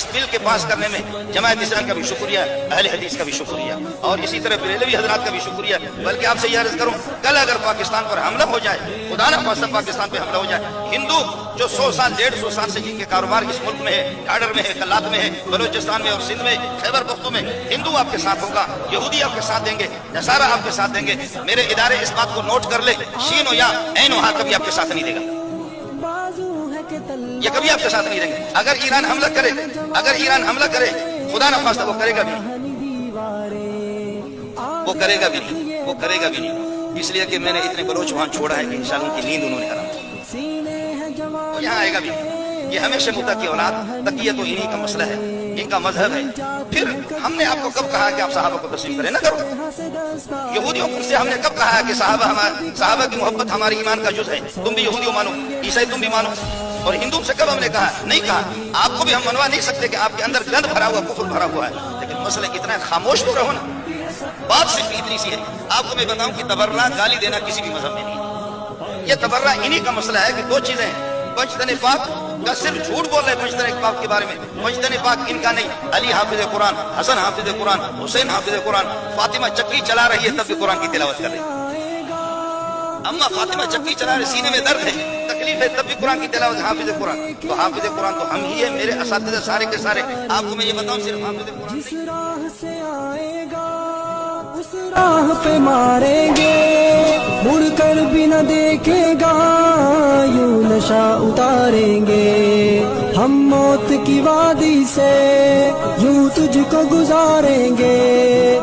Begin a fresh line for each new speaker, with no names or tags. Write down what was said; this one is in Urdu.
اس بل کے پاس کرنے میں جماعت اسلامی کا بھی شکریہ، اہل حدیث کا بھی شکریہ، اور اسی طرح بریلوی حضرات کا بھی شکریہ۔ بلکہ آپ سے یہ عرض کروں، کل اگر پاکستان پر حملہ ہو جائے، خدا نہ خواستہ پاکستان پہ حملہ ہو جائے، ہندو جو 100 سال 150 سال سے جن کے کاروبار اس ملک میں ہے، ڈھاڈر میں ہے، کلات میں ہے، بلوچستان میں اور سندھ میں، خیبر پختون میں، ہندو آپ کے ساتھ ہوگا، یہودی آپ کے ساتھ دیں گے، نصارہ آپ کے ساتھ دیں گے۔ میرے ادارے اس بات کو نوٹ کر لے، شین و یا عین و ہا کبھی آپ کے ساتھ نہیں دے گا، یہ کبھی آپ کے ساتھ نہیں دیں گے۔ اگر ایران حملہ کرے، اگر ایران حملہ کرے، خدا نہ خواستہ وہ کرے گا بھی نہیں، وہ کرے گا بھی نہیں، وہ کرے گا بھی نہیں، اس لیے کہ میں نے اتنے بلوچ وہاں چھوڑا ہے کہ انشاءاللہ ان کی نیند انہوں نے حرام کی، وہ یہاں آئے گا بھی نہیں۔ یہ ہمیشہ متقی اولاد، تقیہ تو انہی کا مسئلہ ہے، ان کا مذہب ہے۔ پھر ہم نے آپ کو کب کہا کہ آپ صحابہ کو تسلیم کریں؟ نہ کرو۔ یہودیوں سے ہم نے کب کہا ہے کہ صحابہ کی محبت ہماری ایمان کا جز ہے، تم بھی یہودیوں مانو، عیسائی تم بھی مانو؟ اور ہندو سے کب ہم نے کہا؟ نہیں کہا۔ آپ کو بھی ہم منوا نہیں سکتے کہ آپ کے اندر گند بھرا ہوا، کفر بھرا ہوا ہے، لیکن مسئلہ اتنا ہے، خاموش تو رہو نا۔ بات صرف اتنی سی ہے۔ آپ کو میں بتاؤں کہ تبرہ، گالی دینا کسی بھی مذہب میں نہیں، یہ تبرہ انہی کا مسئلہ ہے کہ دو چیزیں ہیں، پنجتن پاک کا صرف جھوٹ بول رہے پنجتن پاک کے بارے میں، پنجتن پاک ان کا نہیں۔ علی حافظ قرآن، حسن حافظ قرآن، حسین حافظ قرآن، فاطمہ چکی چلا رہی ہے تب بھی قرآن کی تلاوت کر رہی ہے۔ اما فاطمہ چکی چلا رہے، سینے میں درد ہے، تکلیف ہے، تب بھی قرآن کی تلاوت، حافظ قرآن۔ تو حافظ قرآن تو ہم ہی ہیں، میرے اساتذہ سارے کے سارے۔ آپ کو میں یہ بتاؤں، صرف حافظ قرآن
اس راہ پہ ماریں گے، مڑ کر بھی نہ دیکھے گا، یوں نشہ اتاریں گے ہم موت کی وادی سے، یوں تجھ کو گزاریں گے۔